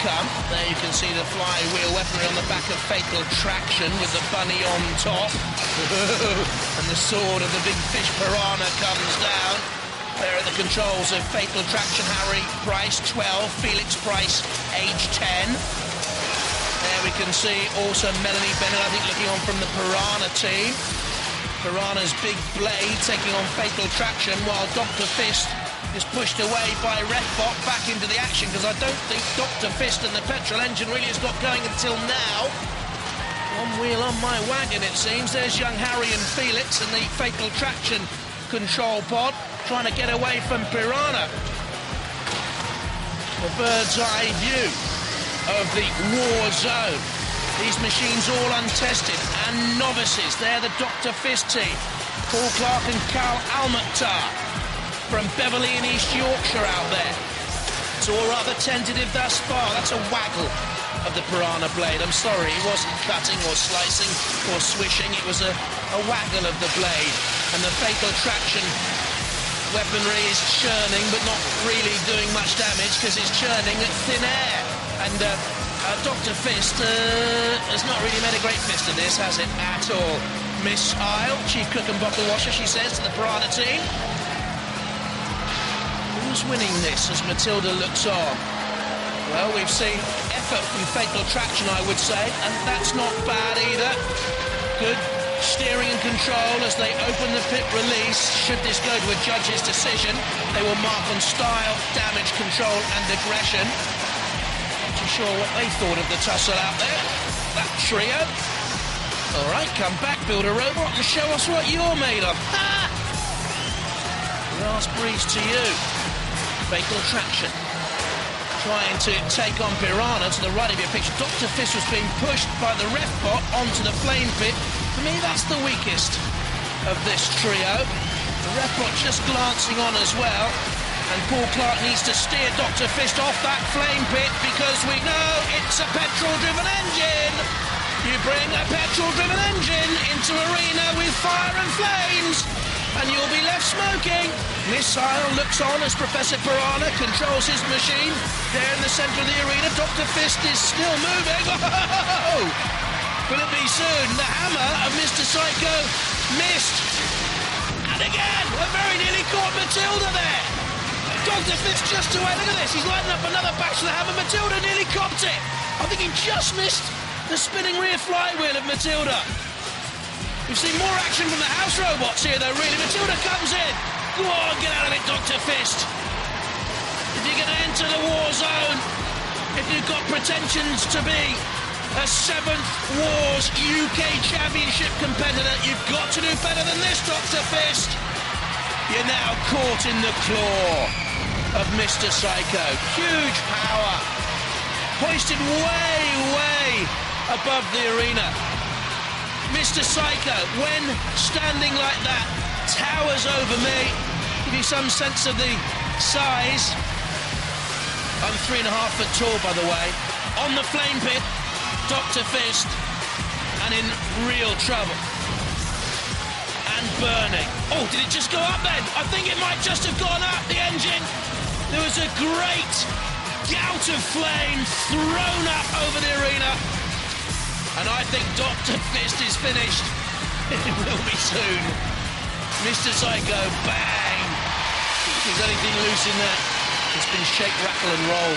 come. There you can see the flywheel weaponry on the back of Fatal Traction with the bunny on top. And the sword of the big fish Piranha comes down. There are the controls of Fatal Traction. Harry Price, 12. Felix Price, age 10. There we can see also Melanie Bennett, I think, looking on from the Piranha team. Piranha's big blade taking on Fatal Traction, while Dr. Fist is pushed away by Refbot back into the action, because I don't think Dr. Fist and the petrol engine really has got going until now. One wheel on my wagon, it seems. There's young Harry and Felix and the Fatal Traction control pod trying to get away from Piranha. A bird's eye view of the war zone. These machines all untested and novices. They're the Dr. Fist team. Paul Clark and Carl Almukhtar from Beverley in East Yorkshire out there. It's all rather tentative thus far. That's a waggle of the Piranha blade. I'm sorry, it wasn't cutting or slicing or swishing. It was a waggle of the blade. And the Fatal Traction weaponry is churning, but not really doing much damage because it's churning at thin air. And Dr. Fist has not really made a great fist of this, has it, at all? Miss Isle, chief cook and bottle washer, she says to the Piranha team. Who's winning this as Matilda looks on? Well, we've seen effort from Fatal Traction, I would say, and that's not bad either. Good steering and control as they open the pit release. Should this go to a judge's decision, they will mark on style, damage control and aggression. Sure what they thought of the tussle out there, that trio. All right, come back, build a robot and show us what you're made of. Ha! Last breeze to you. Fatal Traction trying to take on Piranha to the right of your picture. Dr. Fist was being pushed by the Refbot onto the flame pit. For me, that's the weakest of this trio. The Refbot just glancing on as well. And Paul Clark needs to steer Dr. Fist off that flame pit because we know it's a petrol-driven engine. You bring a petrol-driven engine into arena with fire and flames, and you'll be left smoking. Missile looks on as Professor Piranha controls his machine. There in the centre of the arena, Dr. Fist is still moving. Oh! Will it be soon? The hammer of Mr. Psycho missed. And again, we very nearly caught Matilda there. Dr. Fist just away. Look at this. He's lighting up another batch of the hammer. Matilda nearly copped it. I think he just missed the spinning rear flywheel of Matilda. We've seen more action from the house robots here, though, really. Matilda comes in. Go on, get out of it, Dr. Fist. If you're going to enter the war zone, if you've got pretensions to be a 7th Wars UK Championship competitor, you've got to do better than this, Dr. Fist. You're now caught in the claw of Mr. Psycho. Huge power. Hoisted way, way above the arena. Mr. Psycho, when standing like that, towers over me. Give you some sense of the size. I'm 3.5 foot tall, by the way. On the flame pit, Dr. Fist, and in real trouble. And burning. Oh, did it just go up then? I think it might just have gone up, the engine. There was a great gout of flame thrown up over the arena. And I think Dr. Fist is finished. It will be soon. Mr. Psycho, bang. If there's anything loose in that, it's been shake, rattle and roll.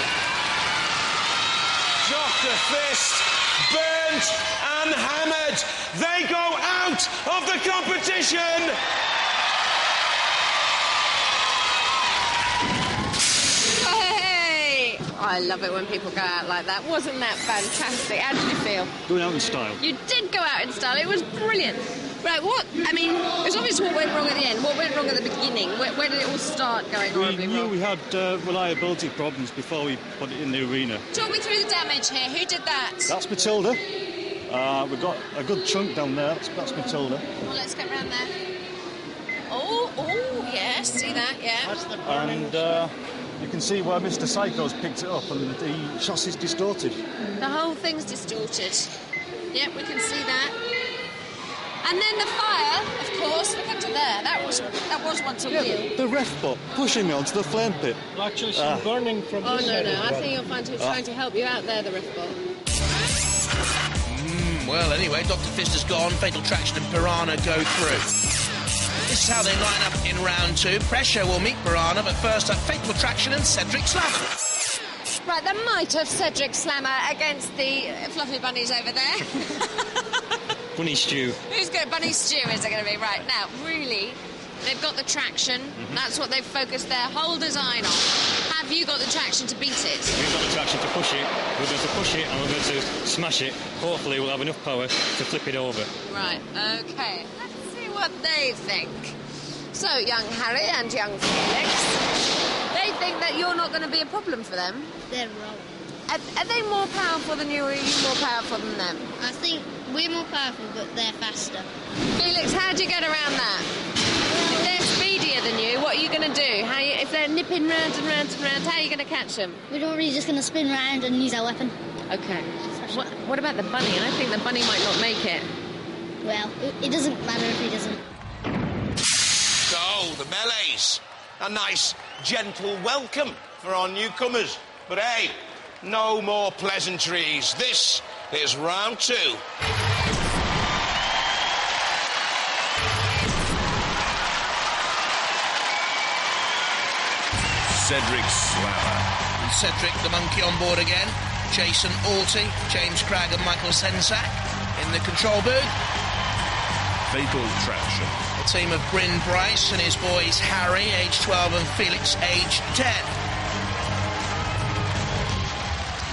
Dr. Fist, burnt and hammered. They go out of the competition. Hey! I love it when people go out like that. Wasn't that fantastic? How did you feel? Going out in style. You did go out in style. It was brilliant. Right, it was obvious what went wrong at the end. What went wrong at the beginning? Where did it all start going horribly wrong? We knew we had reliability problems before we put it in the arena. Talk me through the damage here. Who did that? That's Matilda. We've got a good chunk down there. That's Matilda. Well, let's get round there. Oh, yes, see that, yeah. And you can see where Mr. Psycho's picked it up and the chassis's distorted. The whole thing's distorted. Yep, we can see that. And then the fire, of course, look into there. That was once a wheel. The ref bot pushing me onto the flame pit. Actually, some burning from Oh, this no, side no. as I well. think you'll find him trying to help you out there, the ref bot. Well, anyway, Dr. Fist is gone. Fatal Traction and Piranha go through. This is how they line up in round 2. Pressure will meet Piranha, but first up, Fatal Traction and Cedric Slammer. Right, the might of Cedric Slammer against the fluffy bunnies over there. Bunny stew. Who's good? Bunny stew is it going to be? Right, now, really, they've got the traction. That's what they've focused their whole design on. Have you got the traction to beat it? We've got the traction to push it. We're going to push it and we're going to smash it. Hopefully we'll have enough power to flip it over. Right, OK. Let's see what they think. So, young Harry and young Felix, they think that you're not going to be a problem for them. They're wrong. Are they more powerful than you, or are you more powerful than them? I think we're more powerful, but they're faster. Felix, how do you get around that? If they're speedier than you, what are you going to do? If they're nipping round and round and round, how are you going to catch them? We're not really just going to spin round and use our weapon. OK. What about the bunny? I think the bunny might not make it. Well, it doesn't matter if he doesn't. So, the melees. A nice, gentle welcome for our newcomers. But hey, no more pleasantries. This is round 2. Cedric Slammer. And Cedric, the monkey, on board again. Jason Alty, James Cragg and Michael Sensak in the control booth. Fatal Traction. A team of Bryn Bryce and his boys Harry, age 12, and Felix, age 10.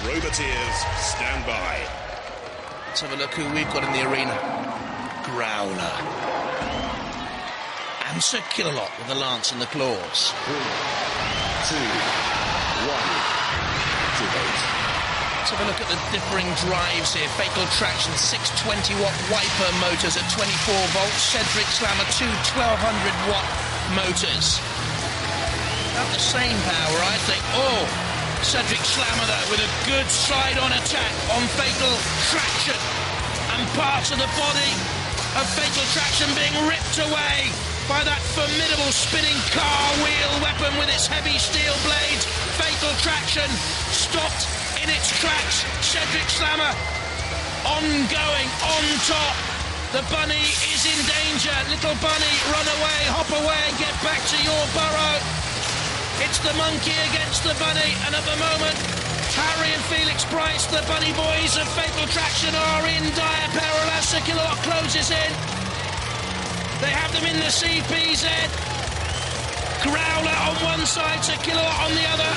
Robotwars, stand by. Let's have a look who we've got in the arena. Growler. And Sir Killalot with the lance and the claws. 3, 2, 1. Activate. Let's have a look at the differing drives here. Fatal Traction, 620-watt wiper motors at 24 volts. Cedric Slammer, 2 1200-watt motors. About the same power, I think. Oh, Cedric Slammer, though, with a good side-on attack on Fatal Traction. And parts of the body of Fatal Traction being ripped away by that formidable spinning car wheel weapon with its heavy steel blades. Fatal Traction stopped in its tracks. Cedric Slammer ongoing, on top. The bunny is in danger. Little bunny, run away, hop away and get back to your burrow. It's the monkey against the bunny, and at the moment, Harry and Felix Bryce, the bunny boys of Fatal Traction, are in dire peril as Sir Killalot closes in. They have them in the CPZ. Growler on one side, Sir Killalot on the other.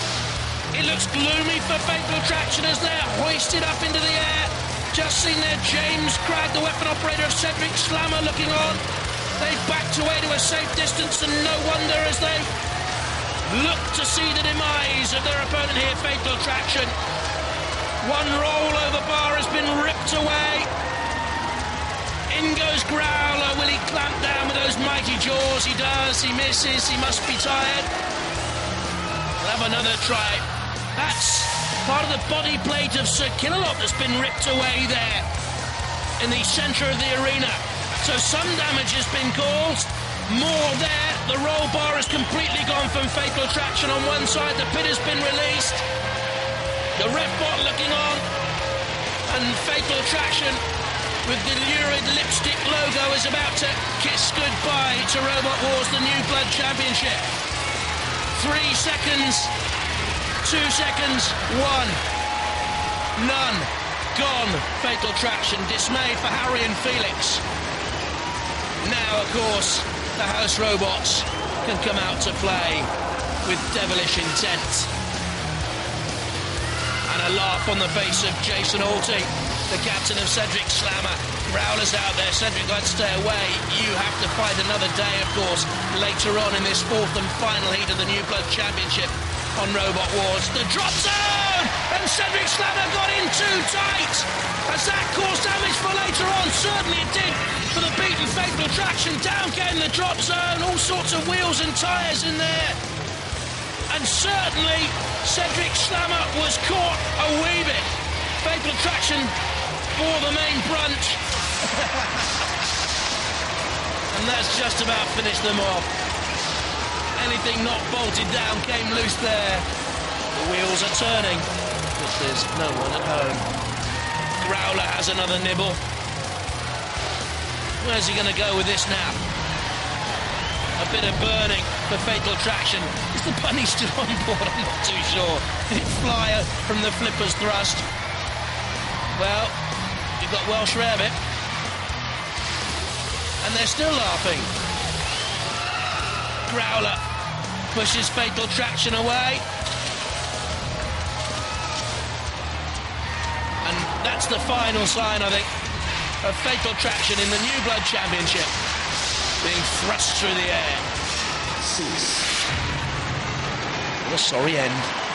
It looks gloomy for Fatal Traction as they're hoisted up into the air. Just seen there James Cragg, the weapon operator of Cedric Slammer, looking on. They've backed away to a safe distance, and no wonder as they look to see the demise of their opponent here, Fatal Traction. One roll over bar has been ripped away. In goes Growler. Will he clamp down with those mighty jaws? He does. He misses. He must be tired. We'll have another try. That's part of the body plate of Sir Killalot that's been ripped away there in the centre of the arena. So some damage has been caused. More there. The roll bar has completely gone from Fatal Traction on one side. The pit has been released. The ref bot looking on. And Fatal Traction, with the lurid lipstick logo, is about to kiss goodbye to Robot Wars, the New Blood Championship. 3 seconds. 2 seconds. 1. None. Gone. Fatal Traction. Dismay for Harry and Felix. Now, of course, the house robots can come out to play with devilish intent. And a laugh on the face of Jason Alty, the captain of Cedric Slammer. Growler's out there. Cedric, let's stay away. You have to fight another day, of course, later on in this 4th and final heat of the New Blood Championship on Robot Wars. The drop zone! And Cedric Slammer got in too tight. Has that caused damage for later on? Certainly it did for the beaten Fatal Traction. Down came the drop zone. All sorts of wheels and tyres in there. And certainly Cedric Slammer was caught a wee bit. Fatal Traction bore the main brunt. And that's just about finished them off. Anything not bolted down came loose there. The wheels are turning, but there's no one at home. Growler has another nibble. Where's he going to go with this now? A bit of burning for Fatal Traction. Is the bunny still on board? I'm not too sure. Did it fly from the flipper's thrust? Well, you've got Welsh Rarebit. And they're still laughing. Growler pushes Fatal Traction away. And that's the final sign, I think, of Fatal Traction in the New Blood Championship being thrust through the air. What a sorry end.